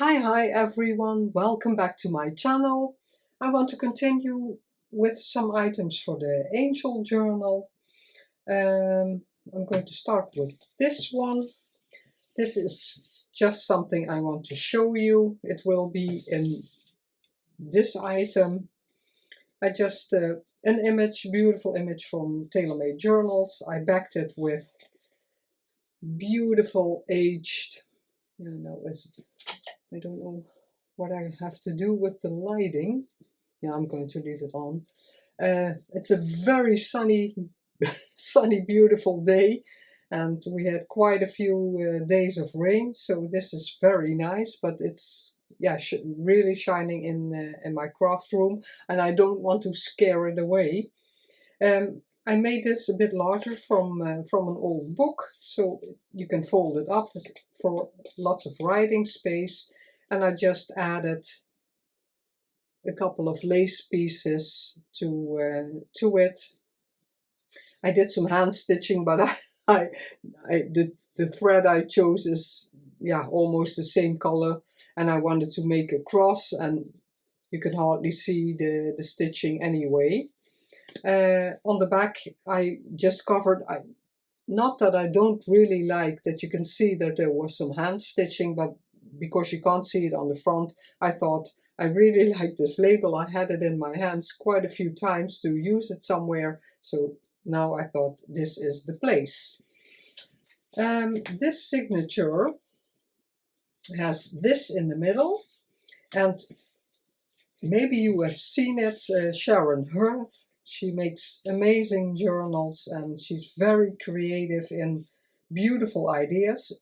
Hi everyone, welcome back to my channel. I want to continue with some items for the Angel Journal. I'm going to start with this one. This is just something I want to show you. It will be in this item. I just, an image, beautiful image from TaylorMade Journals. I backed it with beautiful aged, I don't know what I have to do with the lighting. Yeah, I'm going to leave it on. It's a very sunny, beautiful day, and we had quite a few days of rain, so this is very nice. But it's really shining in my craft room, and I don't want to scare it away. I made this a bit larger from an old book, so you can fold it up for lots of writing space. And I just added a couple of lace pieces to it. I did some hand stitching, but the thread I chose is almost the same color, and I wanted to make a cross, and you can hardly see the stitching anyway. On the back I just covered, not that I don't really like that you can see that there was some hand stitching, but because you can't see it on the front, I thought I really like this label. I had it in my hands quite a few times to use it somewhere, so now I thought this is the place. This signature has this in the middle, and maybe you have seen it, Sharon Hoerth. She makes amazing journals and she's very creative in beautiful ideas.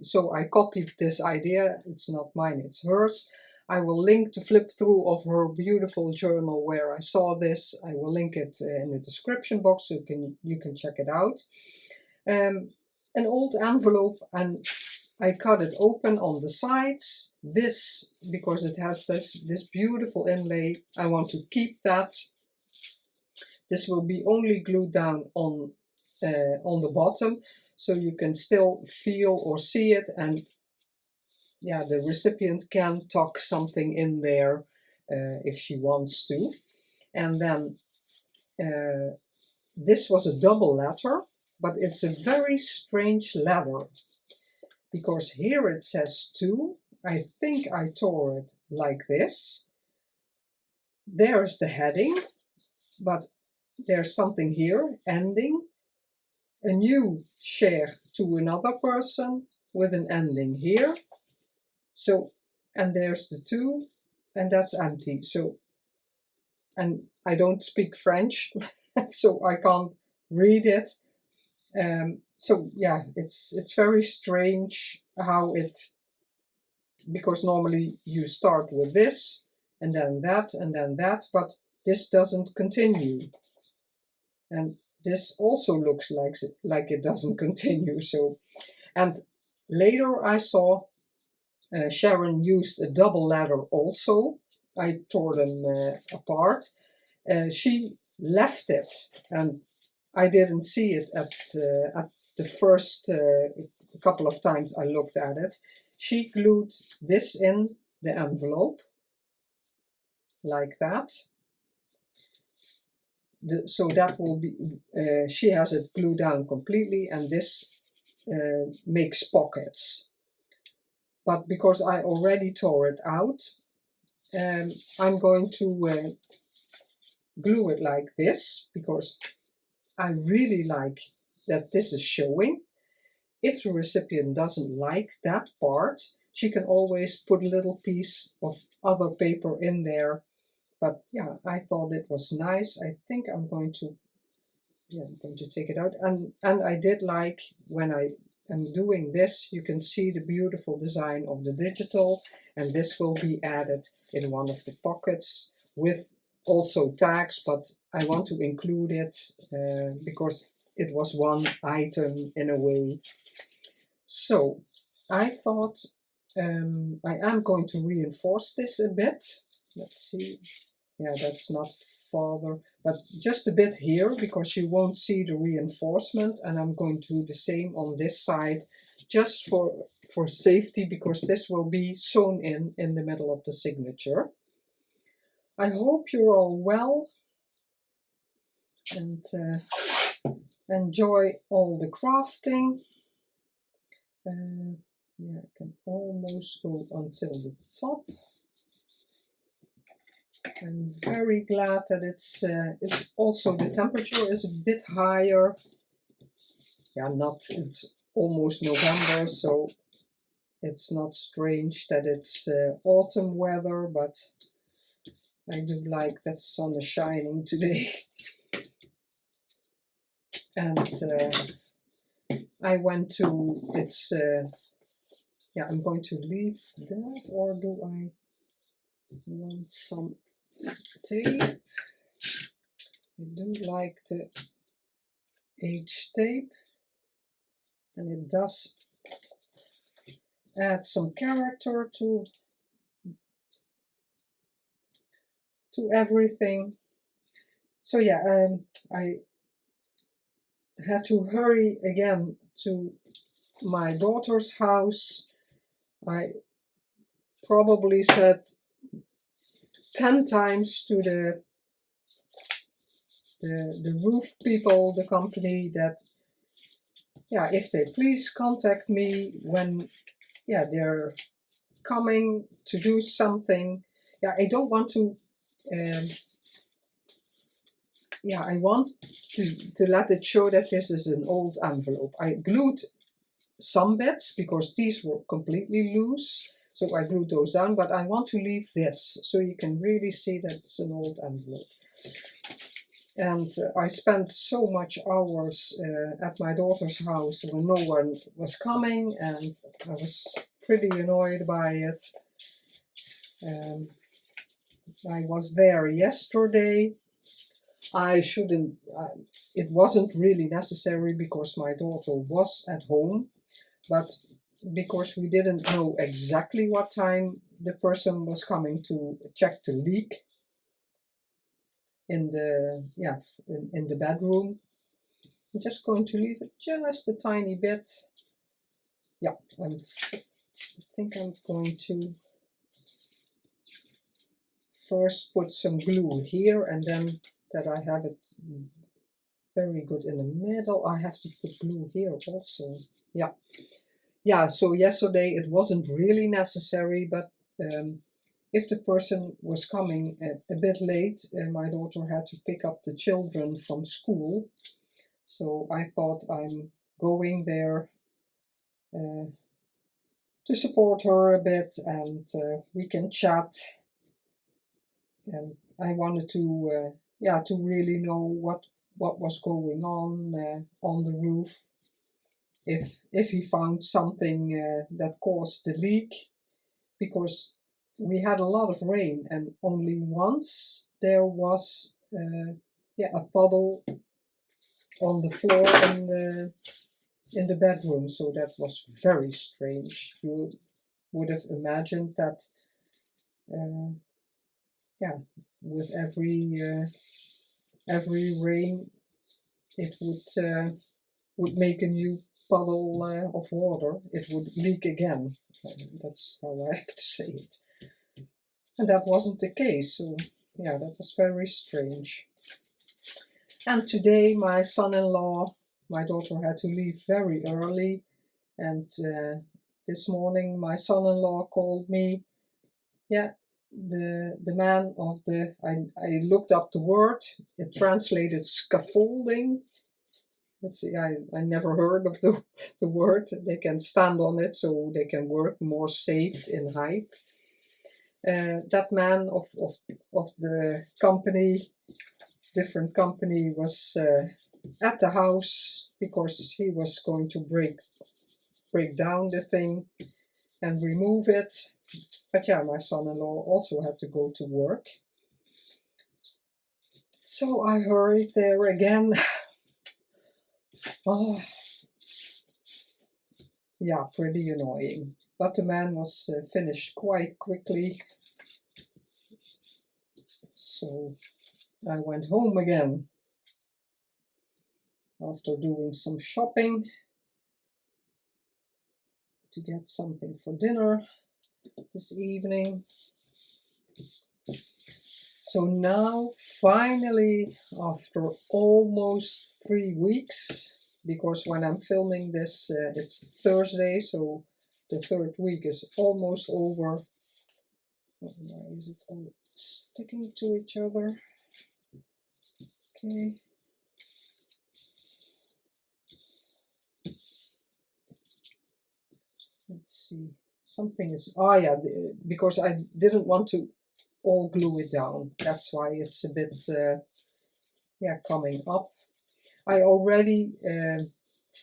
So I copied this idea. It's not mine, it's hers. I will link the flip through of her beautiful journal where I saw this. I will link it in the description box so you can check it out. An old envelope, and I cut it open on the sides. This, because it has this beautiful inlay, I want to keep that. This will be only glued down on the bottom, so you can still feel or see it, and the recipient can tuck something in there if she wants to. And then this was a double letter, but it's a very strange letter, because here it says 2. I think I tore it like this. There's the heading, but there's something here, ending, a new share to another person with an ending here. So, and there's the 2, and that's empty. So, and I don't speak French, so I can't read it. So yeah, it's very strange how it, because normally you start with this, and then that, but this doesn't continue. And this also looks like it doesn't continue. So, and later I saw Sharon used a double letter also. I tore them apart. She left it, and I didn't see it at the first couple of times I looked at it. She glued this in the envelope like that. So that will be, she has it glued down completely, and this makes pockets. But because I already tore it out, I'm going to glue it like this, because I really like that this is showing. If the recipient doesn't like that part, she can always put a little piece of other paper in there. But yeah, I thought it was nice. I think I'm going to take it out. And I did like, when I am doing this, you can see the beautiful design of the digital, and this will be added in one of the pockets with also tags, but I want to include it because it was one item in a way. So I thought I am going to reinforce this a bit. Let's see. Yeah, that's not farther, but just a bit here, because you won't see the reinforcement, and I'm going to do the same on this side just for safety, because this will be sewn in the middle of the signature. I hope you're all well and enjoy all the crafting. Yeah, I can almost go until the top. I'm very glad that it's also the temperature is a bit higher. Yeah, it's almost November, so it's not strange that it's autumn weather, but I do like that sun is shining today. And I went to, yeah, I'm going to leave that, or do I want some tape? I do like the H tape, and it does add some character to everything. So yeah, I had to hurry again to my daughter's house. I probably said 10 times to the roof people, the company, that yeah, if they please contact me when they're coming to do something. Yeah, I don't want to I want to let it show that this is an old envelope. I glued some bits because these were completely loose, so I glued those down, but I want to leave this so you can really see that it's an old envelope. And I spent so much hours at my daughter's house when no one was coming, and I was pretty annoyed by it. I was there yesterday. I shouldn't, it wasn't really necessary because my daughter was at home, but because we didn't know exactly what time the person was coming to check the leak in the in the bedroom. I'm just going to leave it just a tiny bit. Yeah, I think I'm going to first put some glue here, and then that I have it very good in the middle, I have to put glue here also. Yeah, so yesterday it wasn't really necessary, but if the person was coming a bit late, my daughter had to pick up the children from school. So I thought I'm going there to support her a bit, and we can chat. And I wanted to to really know what was going on the roof. If he found something that caused the leak, because we had a lot of rain, and only once there was a puddle on the floor in the bedroom. So that was very strange. You would have imagined that with every rain it would make a new puddle of water. It would leak again. That's how I have to say it. And that wasn't the case. So yeah, that was very strange. And today my son-in-law, my daughter had to leave very early, and this morning my son-in-law called me. Yeah, the man of the, I looked up the word, it translated scaffolding. Let's see, I never heard of the word. They can stand on it so they can work more safe in height. That man of the company, different company, was at the house because he was going to break down the thing and remove it. But yeah, my son-in-law also had to go to work. So I hurried there again. Oh, yeah, pretty annoying. But the man was finished quite quickly. So I went home again after doing some shopping. to get something for dinner this evening. So now, finally, after almost 3 weeks, because when I'm filming this, it's Thursday, so the 3rd week is almost over. Oh, why is it all sticking to each other? Okay. Let's see. Something is, oh yeah, because I didn't want to all glue it down. That's why it's a bit, yeah, coming up. I already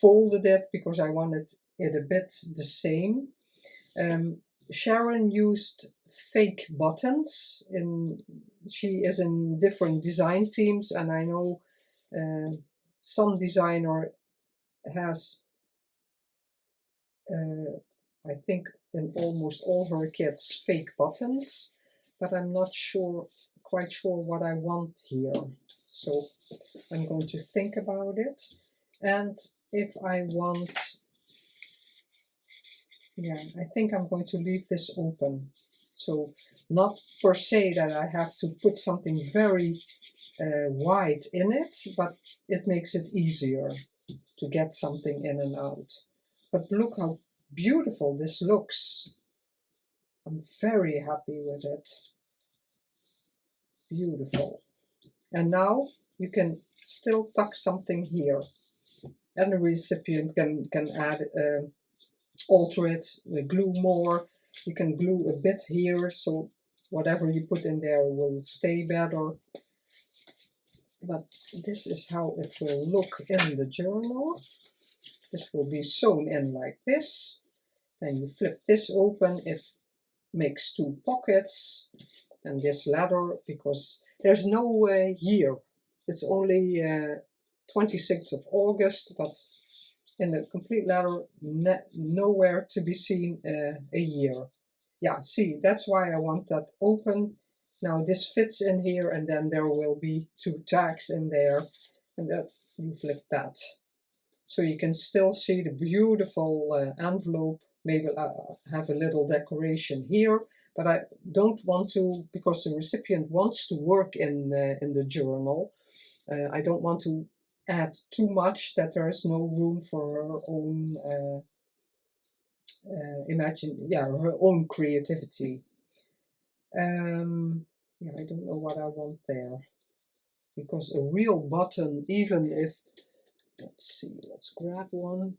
folded it because I wanted it a bit the same. Sharon used fake buttons. She is in different design teams, and I know some designer has, I think, in almost all her kits, fake buttons, but I'm not quite sure what I want here. So I'm going to think about it. And if I want, yeah, I think I'm going to leave this open. So not per se that I have to put something very wide in it, but it makes it easier to get something in and out. But look how beautiful this looks. I'm very happy with it. Beautiful. And now you can still tuck something here. And the recipient can add, alter it, glue more. You can glue a bit here, so whatever you put in there will stay better. But this is how it will look in the journal. This will be sewn in like this. Then you flip this open, it makes 2 pockets. And this letter, because there's no year. It's only 26th of August, but in the complete letter, nowhere to be seen a year. Yeah, see, that's why I want that open. Now this fits in here, and then there will be 2 tags in there, and that you flip that. So you can still see the beautiful envelope. Maybe I'll have a little decoration here, but I don't want to, because the recipient wants to work in the journal. I don't want to add too much that there is no room for her own her own creativity. Yeah, I don't know what I want there, because a real button, even if, let's see, let's grab one.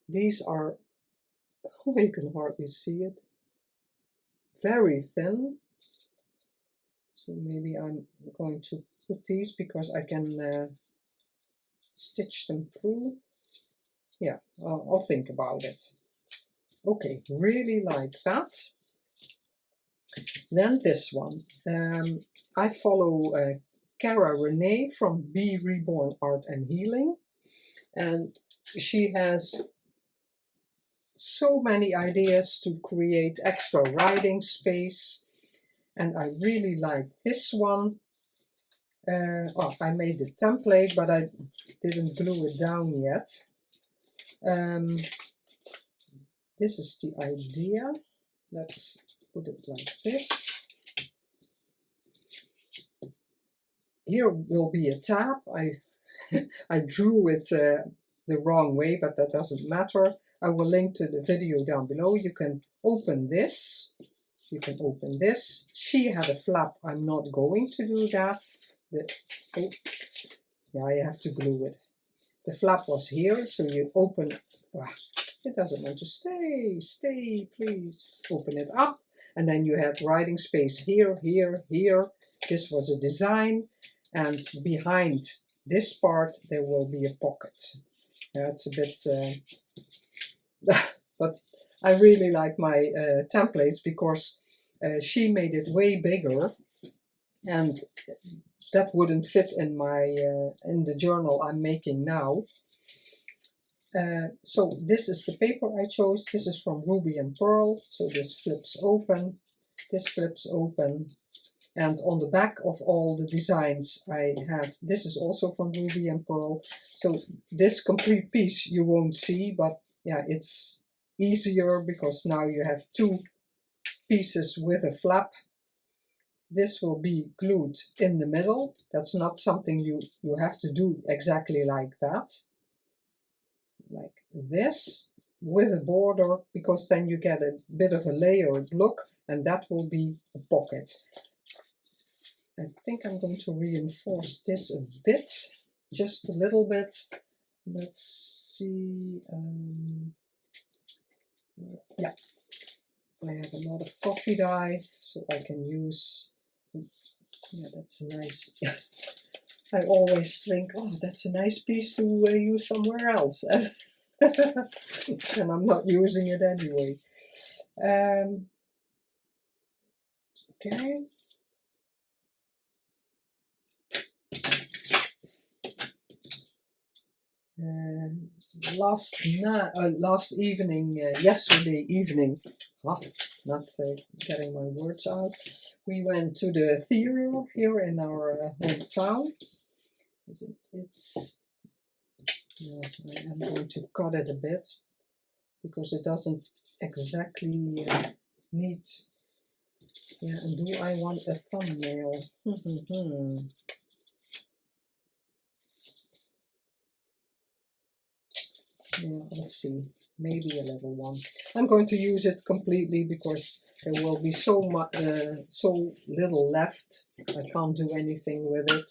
These are, oh, you can hardly see it, very thin. So maybe I'm going to put these because I can stitch them through. Yeah, I'll think about it. Okay, really like that. Then this one. I follow Cara Renee from B.Reborn Art&Healing, and she has so many ideas to create extra writing space, and I really like this one. Oh, I made the template, but I didn't glue it down yet. This is the idea. Let's put it like this. Here will be a tab. I drew it the wrong way, but that doesn't matter. I will link to the video down below. You can open this. You can open this. She had a flap. I'm not going to do that. Oh, yeah, I have to glue it. The flap was here, so you open. It doesn't want to stay. Stay, please. Open it up, and then you have writing space here, here, here. This was a design, and behind this part there will be a pocket. It's a bit, but I really like my templates because she made it way bigger, and that wouldn't fit in my in the journal I'm making now. So this is the paper I chose. This is from Ruby and Pearl. So this flips open, this flips open. And on the back of all the designs I have, this is also from Ruby and Pearl. So this complete piece you won't see, but yeah, it's easier because now you have two pieces with a flap. This will be glued in the middle. That's not something you have to do exactly like that. Like this with a border, because then you get a bit of a layered look, and that will be a pocket. I think I'm going to reinforce this a bit, just a little bit. Let's see. Yeah, I have a lot of coffee dye, so I can use. Yeah, that's a nice. I always think, oh, that's a nice piece to use somewhere else, and I'm not using it anyway. Okay. Yesterday evening, not getting my words out, we went to the theater here in our hometown. I'm going to cut it a bit because it doesn't exactly need. Yeah, and do I want a thumbnail? Yeah, let's see, maybe a little one. I'm going to use it completely because there will be so little left. I can't do anything with it.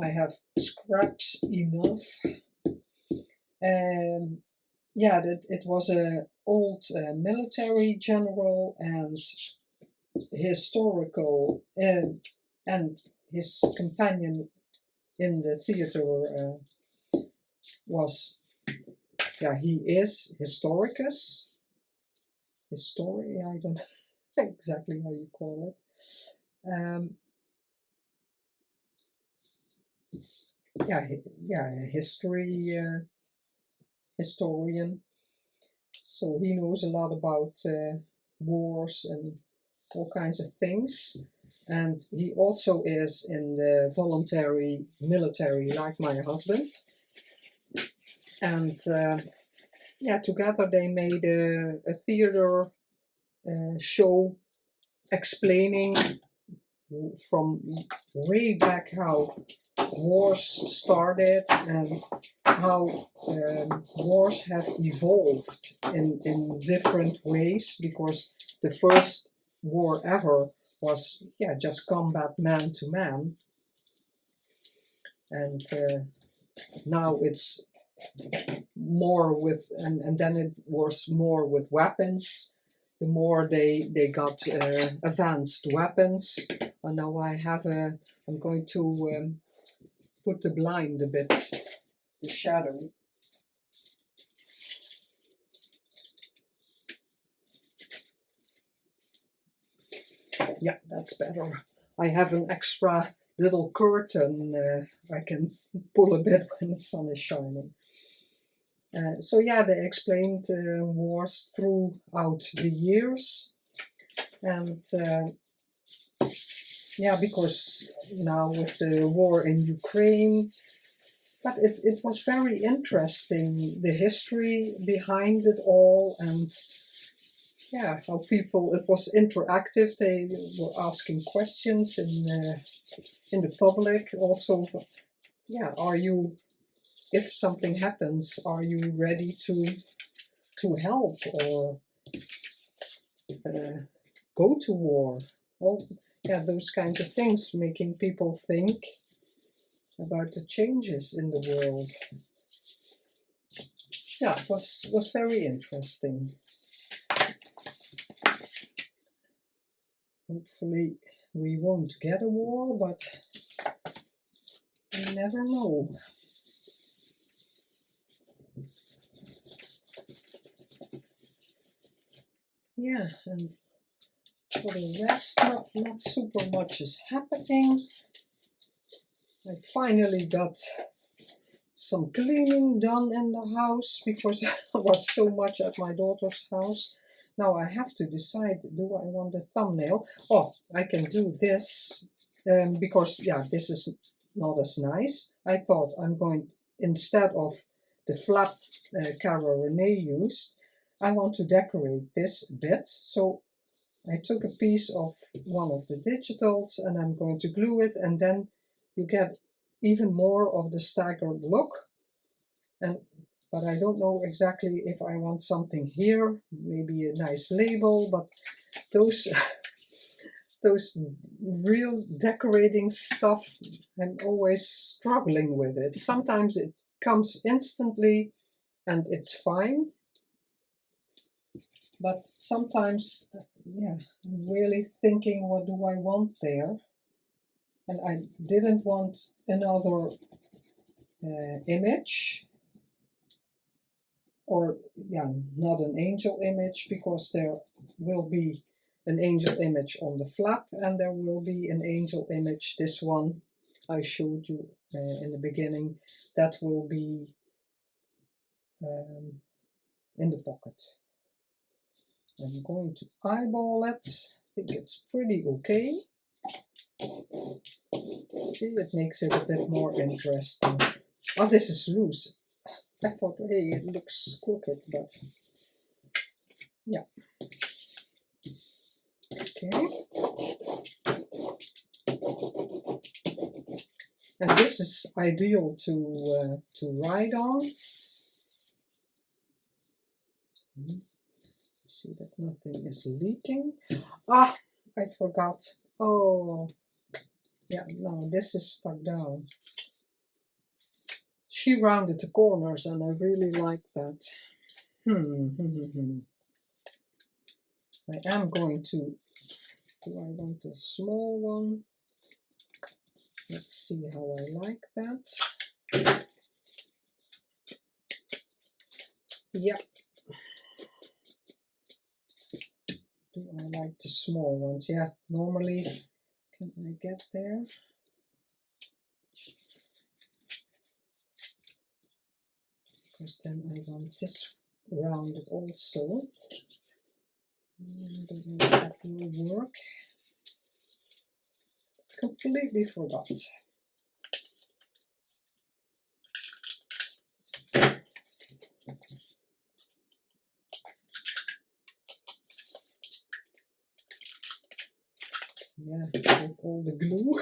I have scraps enough. Yeah, it was an old military general and historical, and his companion in the theater was. Yeah, he is historicus. I don't know exactly how you call it. Historian. So he knows a lot about wars and all kinds of things. And he also is in the voluntary military, like my husband. And yeah, together they made a theater show explaining from way back how wars started and how wars have evolved in different ways, because the first war ever was just combat man to man, and now it's more with, and then it was more with weapons. The more they got advanced weapons, and now I'm going to put the blind a bit, the shadow. Yeah, that's better. I have an extra little curtain I can pull a bit when the sun is shining. So yeah, they explained wars throughout the years, and yeah, because now with the war in Ukraine, but it was very interesting, the history behind it all, and yeah, how people, it was interactive, they were asking questions in the public also. Yeah, if something happens, are you ready to help or go to war? Oh, yeah, those kinds of things, making people think about the changes in the world. Yeah, it was very interesting. Hopefully we won't get a war, but you never know. Yeah, and for the rest, not super much is happening. I finally got some cleaning done in the house because I was so much at my daughter's house. Now I have to decide, do I want a thumbnail? Oh, I can do this because, yeah, this is not as nice. I thought I'm going, instead of the flap Cara Renee used, I want to decorate this bit, so I took a piece of one of the digitals and I'm going to glue it, and then you get even more of the staggered look. But I don't know exactly if I want something here, maybe a nice label, but those those real decorating stuff, I'm always struggling with it. Sometimes it comes instantly and it's fine, but sometimes, yeah, I'm really thinking, what do I want there? And I didn't want another image, or yeah, not an angel image, because there will be an angel image on the flap, and there will be an angel image, this one I showed you in the beginning, that will be in the pocket. I'm going to eyeball it. I think it's pretty okay. See, it makes it a bit more interesting. Oh, this is loose. I thought, hey, it looks crooked, but yeah. Okay. And this is ideal to write on. See that nothing is leaking. Ah, I forgot. Oh, yeah, no, this is stuck down. She rounded the corners and I really like that. I am going to, do I want a small one? Let's see how I like that. Yeah. Do I like the small ones? Yeah, normally, can I get there? Because then I want this rounded also. I don't know if that will work. Completely forgot. Yeah, with all the glue.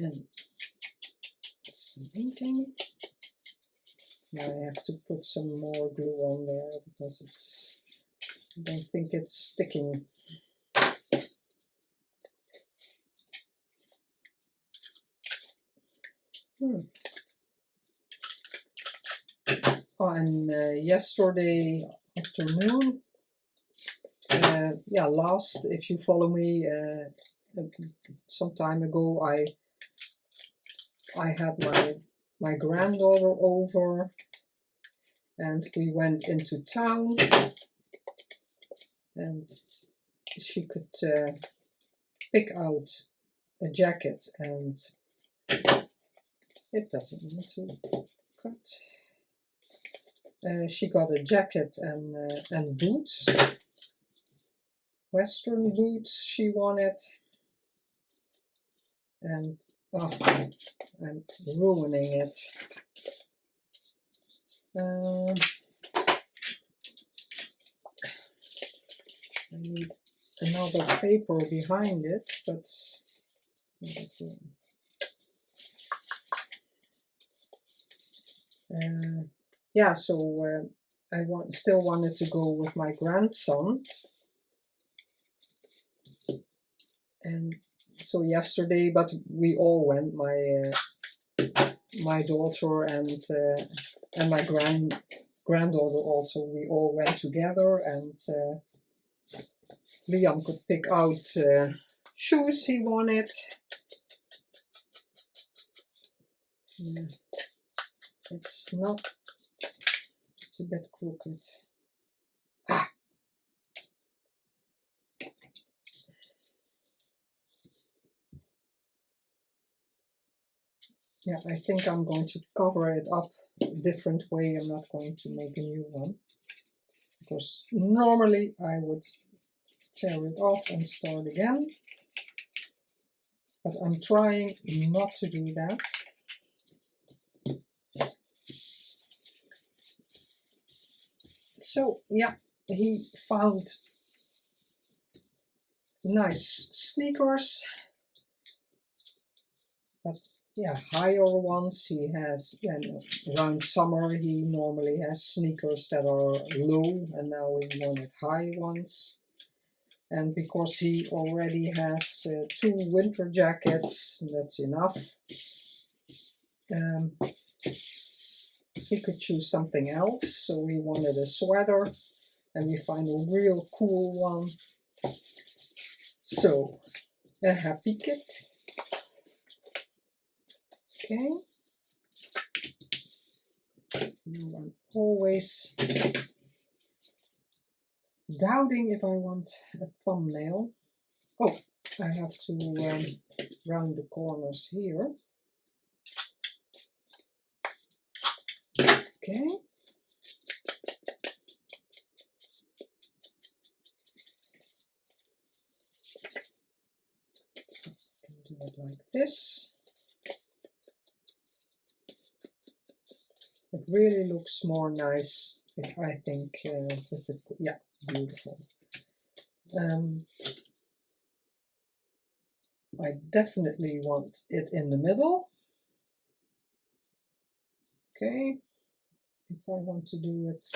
And some inking. Now I have to put some more glue on there because it's, I don't think it's sticking. Oh, and yesterday afternoon, yeah, if you follow me, some time ago, I had my granddaughter over, and we went into town, and she could pick out a jacket, and it doesn't want to cut. She got a jacket and boots, Western boots she wanted, and oh, I'm ruining it. I need another paper behind it, but yeah, so I still wanted to go with my grandson, and so yesterday, but we all went, my daughter and my granddaughter also, we all went together, and Liam could pick out shoes he wanted. Yeah. It's a bit crooked. Yeah, I think I'm going to cover it up a different way. I'm not going to make a new one, because normally I would tear it off and start again. but I'm trying not to do that. So yeah, he found nice sneakers, but yeah, higher ones he has. Yeah, no, around summer he normally has sneakers that are low, and now he wanted high ones. And because he already has 2 winter jackets, that's enough. He could choose something else, so he wanted a sweater, and we find a real cool one. So, a happy kit. Okay. Now I'm always doubting if I want a thumbnail. Oh, I have to round the corners here. Okay. Do it like this. It really looks more nice, I think, with the, yeah, beautiful. I definitely want it in the middle. Okay, if I want to do it,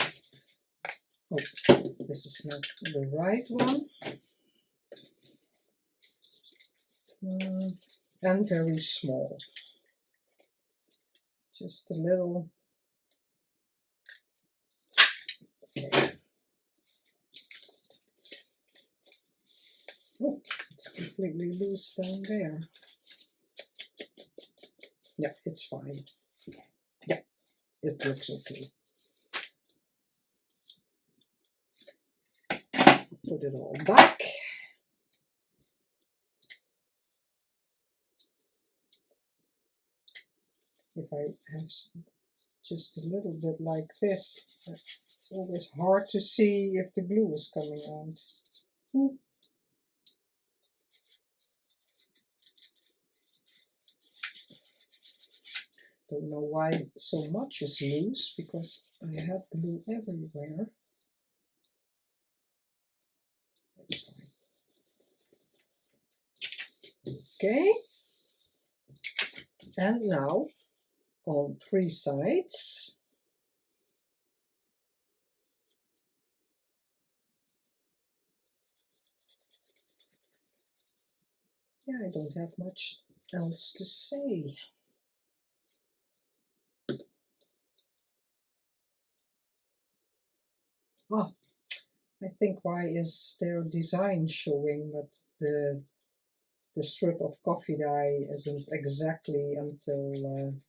oh, this is not the right one. And very small. Just a little. Okay. Oh, it's completely loose down there. Yeah, it's fine. Yeah, it looks okay. Put it all back. If I have just a little bit like this, it's always hard to see if the glue is coming out. Don't know why so much is loose, because I have glue everywhere. It's fine. Okay, and now on 3 sides. Yeah, I don't have much else to say. Ah, I think why is their design showing, but the strip of coffee dye isn't exactly until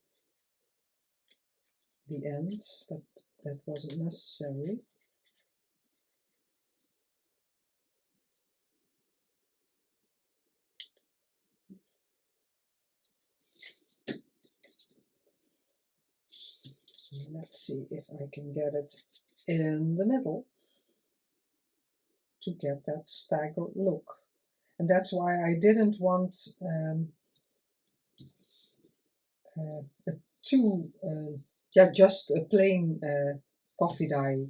the end, but that wasn't necessary. Let's see if I can get it in the middle to get that staggered look. And that's why I didn't want just a plain coffee dye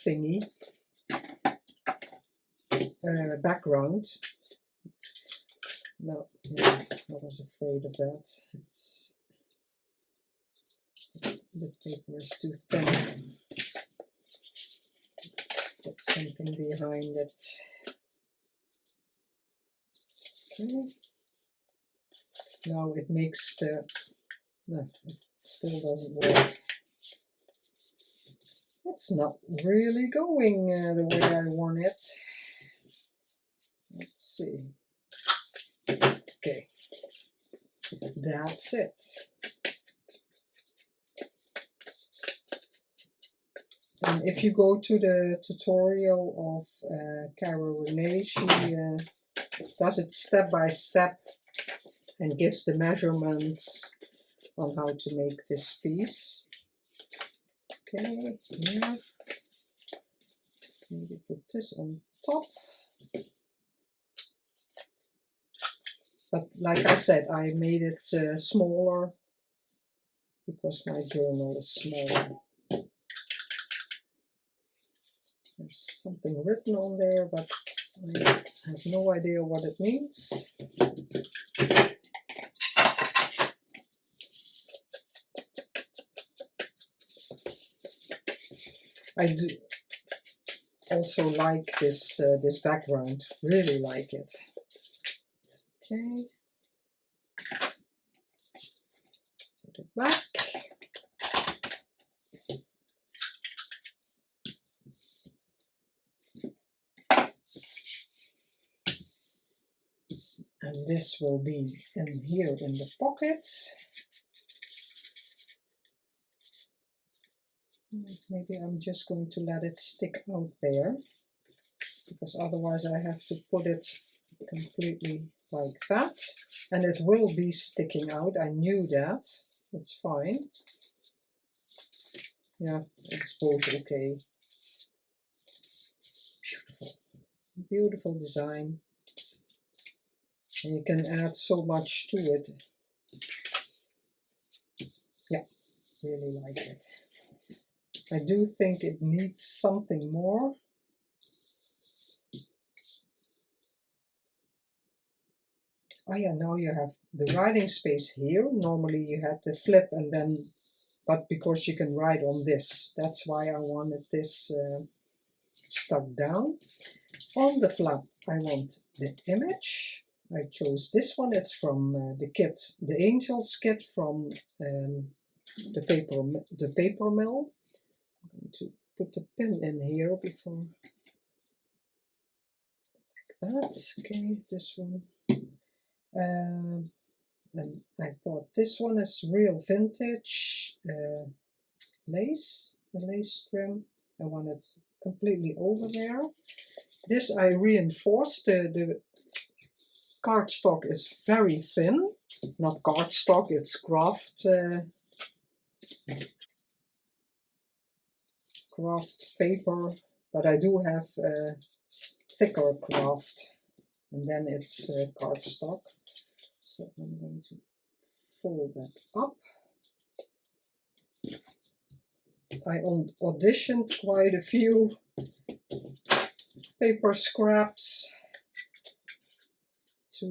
thingy background. No, yeah, I was afraid of that. The paper is too thin. Put something behind it. Okay. Now it makes no, it still doesn't work. It's not really going the way I want it. Let's see. Okay, that's it. And if you go to the tutorial of Renee, she does it step by step and gives the measurements on how to make this piece. Okay, yeah. Maybe put this on top. But like I said, I made it smaller because my journal is smaller. There's something written on there, but I have no idea what it means. I do also like this this background, really like it. Okay, put it back. And this will be in here in the pocket. Maybe I'm just going to let it stick out there, because otherwise I have to put it completely like that, and it will be sticking out. I knew that. It's fine. Yeah, it's both okay. Beautiful. Beautiful design. And you can add so much to it. Yeah, really like it. I do think it needs something more. Oh yeah, now you have the writing space here. Normally you had the flip and then, but because you can write on this, that's why I wanted this stuck down. On the flap, I want the image. I chose this one. It's from the kit, the Angels kit from the paper mill. I'm going to put the pin in here before, like that. Okay, this one. And I thought this one is real vintage lace, the lace trim. I want it completely over there. This I reinforced. The cardstock is very thin, not cardstock, it's craft paper, but I do have thicker craft, and then it's cardstock. So I'm going to fold that up. I auditioned quite a few paper scraps to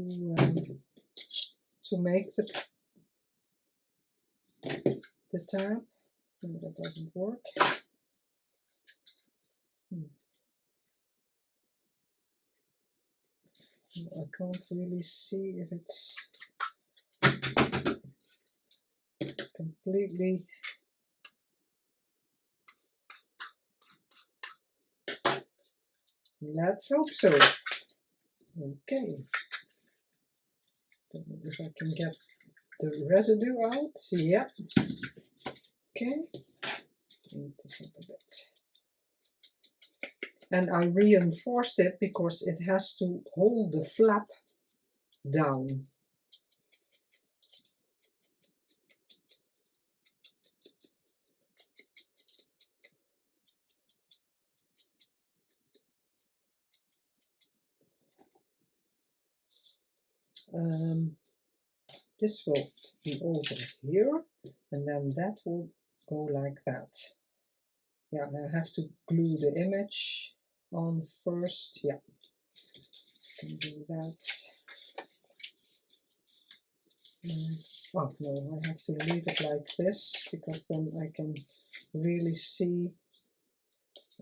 make the tab. No, that doesn't work. I can't really see if it's completely. Let's hope so. Okay. If I can get the residue out. Yeah. Okay. Clean this up a bit. And I reinforced it because it has to hold the flap down. This will be over here, and then that will go like that. Yeah, I have to glue the image on first. Yeah, can do that. Oh no, I have to leave it like this, because then I can really see.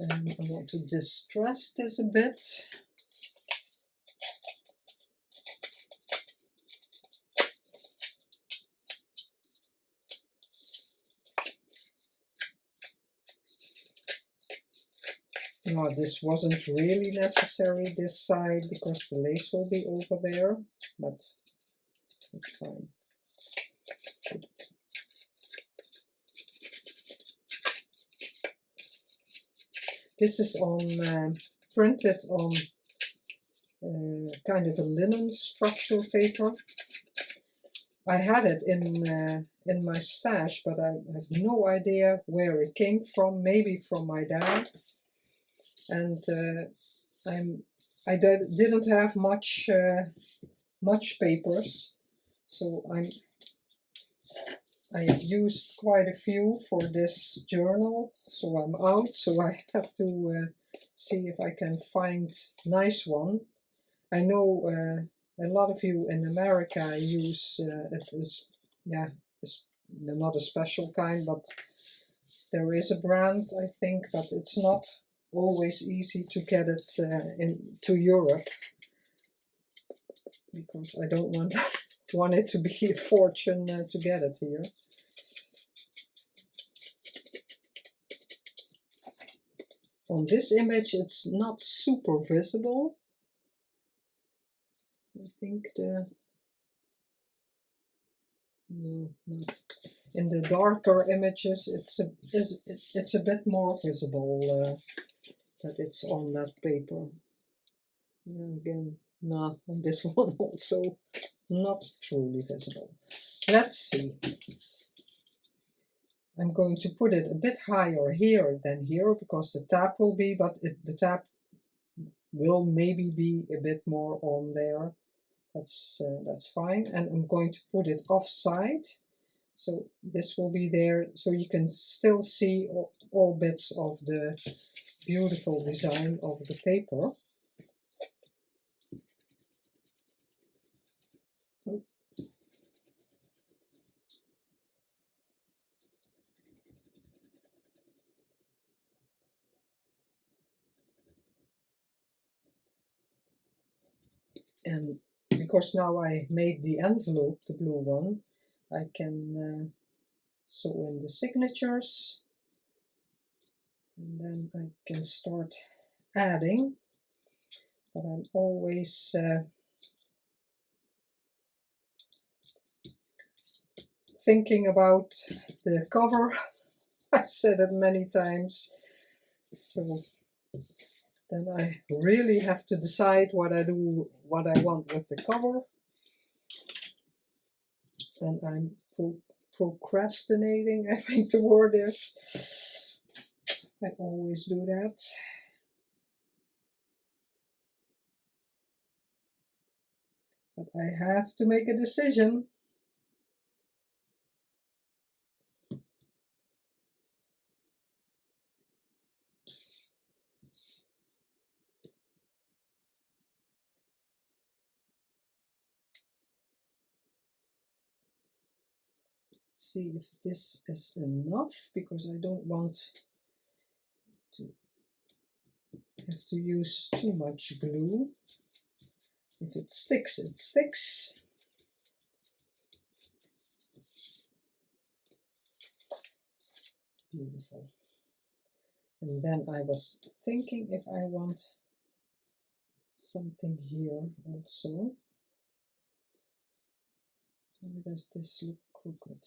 I want to distress this a bit. No, this wasn't really necessary, this side, because the lace will be over there, but it's fine. This is on printed on kind of a linen structure paper. I had it in my stash, but I have no idea where it came from. Maybe from my dad. And I didn't have much much papers, so I have used quite a few for this journal, so I'm out, so I have to see if I can find nice one. I know a lot of you in America use it is, yeah, not a special kind, but there is a brand, I think, but it's not always easy to get it into Europe, because I don't want it to be a fortune to get it here. On this image it's not super visible. I think no, not. In the darker images it's a bit more visible that it's on that paper. Again, no, on this one also not truly visible. Let's see. I'm going to put it a bit higher here than here, because the tab will be, but the tab will maybe be a bit more on there. That's fine. And I'm going to put it offside, so this will be there, so you can still see all bits of the beautiful design of the paper. And because now I made the envelope, the blue one, I can sew in the signatures, and then I can start adding. But I'm always thinking about the cover. I said it many times, so then I really have to decide what I want with the cover, and I'm procrastinating, I think the word is. I always do that. But I have to make a decision. See if this is enough, because I don't want to have to use too much glue. If it sticks, it sticks. Beautiful. And then I was thinking if I want something here also. Why does this look crooked?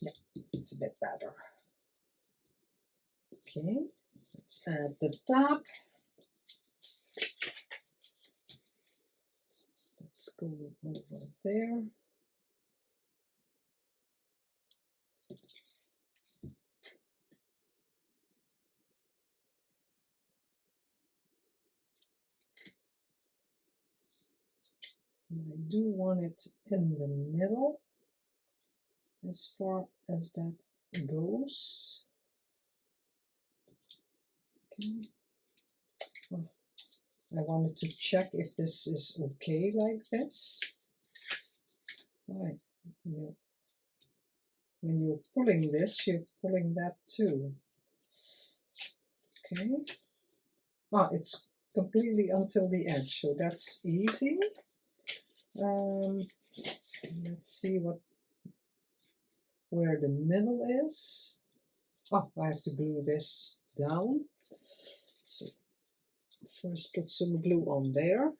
Yeah, it's a bit better. Okay, let's add the top. Let's go over there. And I do want it in the middle, as far as that goes. Okay. Oh, I wanted to check if this is okay like this. Right. Yeah. When you're pulling this, you're pulling that too. Okay. Ah, it's completely until the edge, so that's easy. Let's see where the middle is. Oh, I have to glue this down. So first put some glue on there.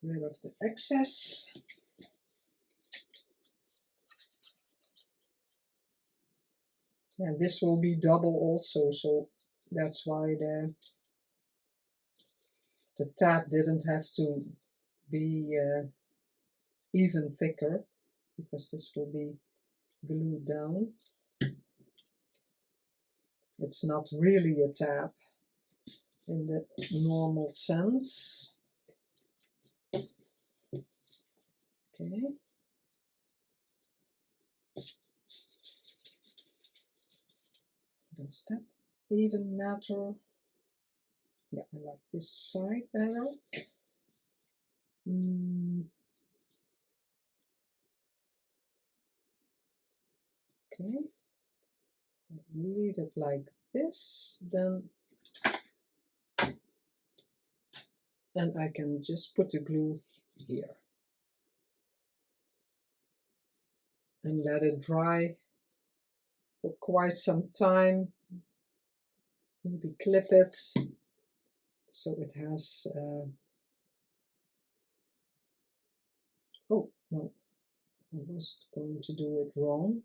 rid of the excess. And this will be double also, so that's why the tab didn't have to be even thicker, because this will be glued down. It's not really a tab in the normal sense. Okay. Does that even matter? Yeah, I like this side better. Okay. Leave it like this, then I can just put the glue here and let it dry for quite some time. Maybe clip it so it has oh no, I was going to do it wrong.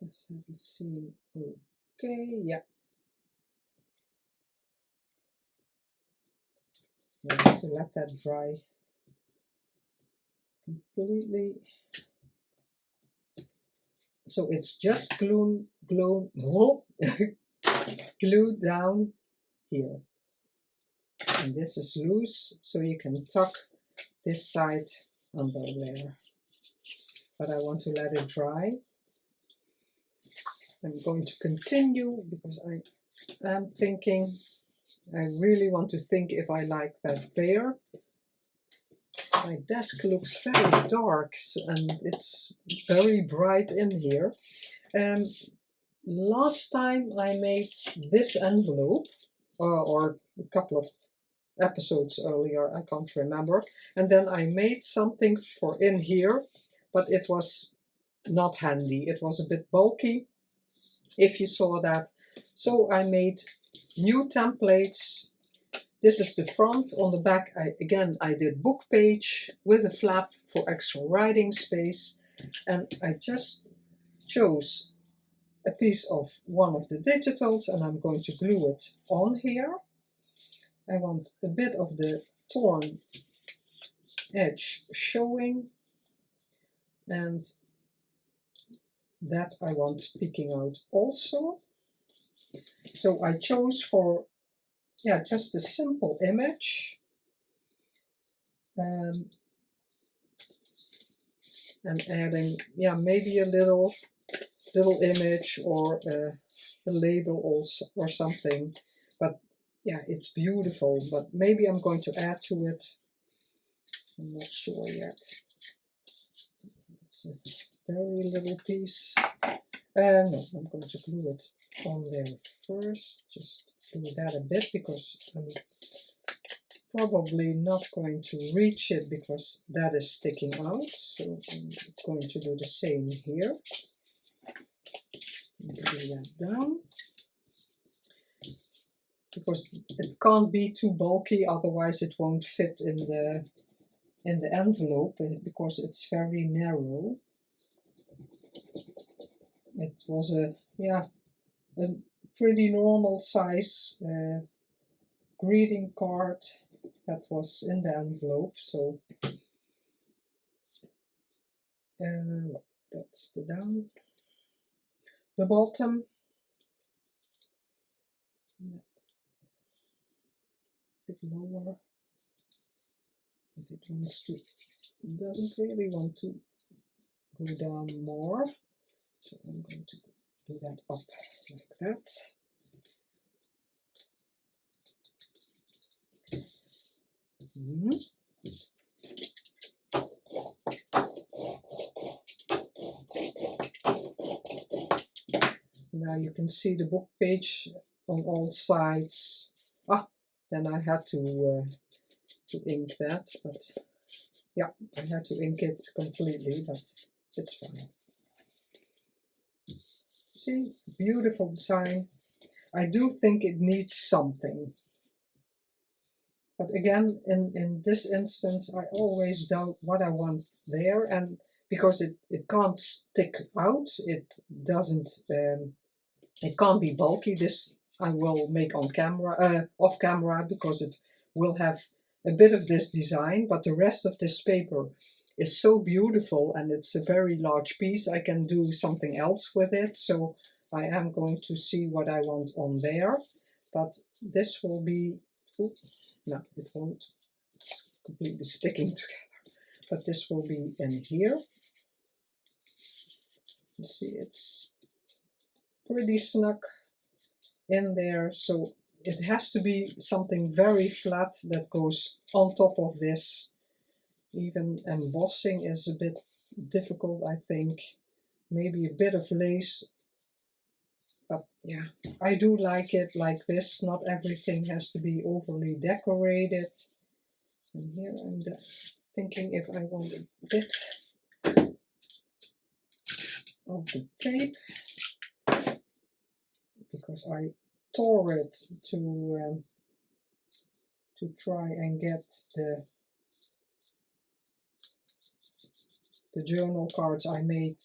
Does that seem okay? Yeah. I have to let that dry completely. So it's just glued down here. And this is loose, so you can tuck this side under there. But I want to let it dry. I'm going to continue because I am thinking, I really want to think if I like that bear. My desk looks very dark and it's very bright in here. Last time I made this envelope, or a couple of episodes earlier, I can't remember, and then I made something for in here, but it was not handy. It was a bit bulky, if you saw that. So I made new templates. This is the front. On the back, I did book page with a flap for extra writing space, and I just chose a piece of one of the digitals and I'm going to glue it on here. I want a bit of the torn edge showing, and that I want peeking out also. So I chose for just a simple image, and adding maybe a little image or a label also or something. But yeah, it's beautiful, but maybe I'm going to add to it. I'm not sure yet. It's a very little piece. No, I'm going to glue it on there first. Just do that a bit because I'm probably not going to reach it because that is sticking out. So I'm going to do the same here. Glue that down, because it can't be too bulky, otherwise it won't fit in the envelope because it's very narrow. It was a pretty normal size greeting card that was in the envelope, so that's the down. The bottom, a bit lower. If it wants to, doesn't really want to go down more, so I'm going to do that up like that. Now you can see the book page on all sides. Then I had to ink that, but Yeah, I had to ink it completely, but it's fine. See, beautiful design. I do think it needs something. But again, in this instance, I always doubt what I want there, and because it can't stick out, it doesn't, it can't be bulky. This I will make on camera, off camera, because it will have a bit of this design, but the rest of this paper is so beautiful, and it's a very large piece. I can do something else with it, so I am going to see what I want on there. But this will be, ooh, no, it won't, it's completely sticking together, but this will be in here. You see, it's pretty snug in there, so it has to be something very flat that goes on top of this. Even embossing is a bit difficult, I think. Maybe a bit of lace, but yeah, I do like it like this. Not everything has to be overly decorated. And here I'm thinking if I want a bit of the tape, because I tore it to try and get the journal cards I made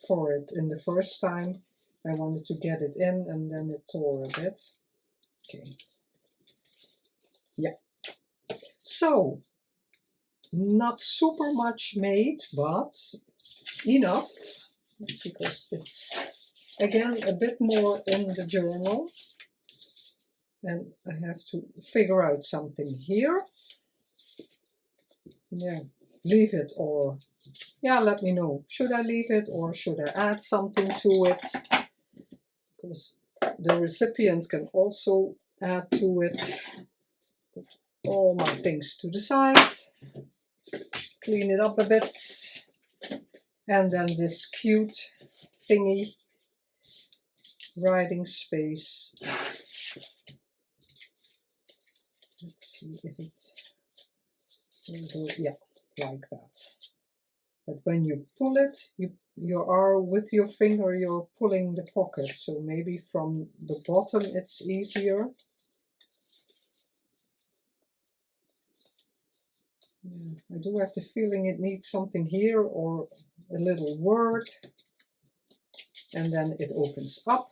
for it in the first time. I wanted to get it in, and then it tore a bit. Okay. Yeah. So, not super much made, but enough, because it's again a bit more in the journal. And I have to figure out something here. Yeah, leave it, or yeah, let me know. Should I leave it or should I add something to it? Because the recipient can also add to it. Put all my things to the side. Clean it up a bit. And then this cute thingy. Writing space. Let's see if it will go, yeah, like that. But when you pull it, you are with your finger, you're pulling the pocket, so maybe from the bottom it's easier. Yeah, I do have the feeling it needs something here, or a little word, and then it opens up,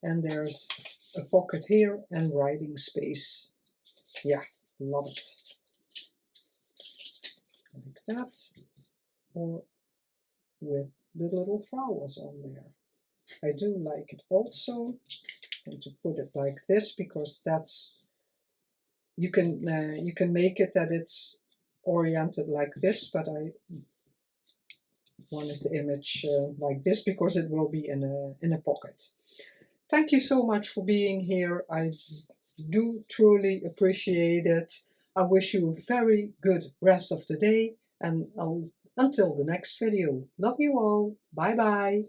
and there's a pocket here and writing space. Yeah, love it. Like that. Or with the little flowers on there. I do like it also. And to put it like this, because that's, you can make it that it's oriented like this, but I wanted the image like this because it will be in a pocket. Thank you so much for being here. I do truly appreciate it. I wish you a very good rest of the day, and until the next video. Love you all. Bye bye.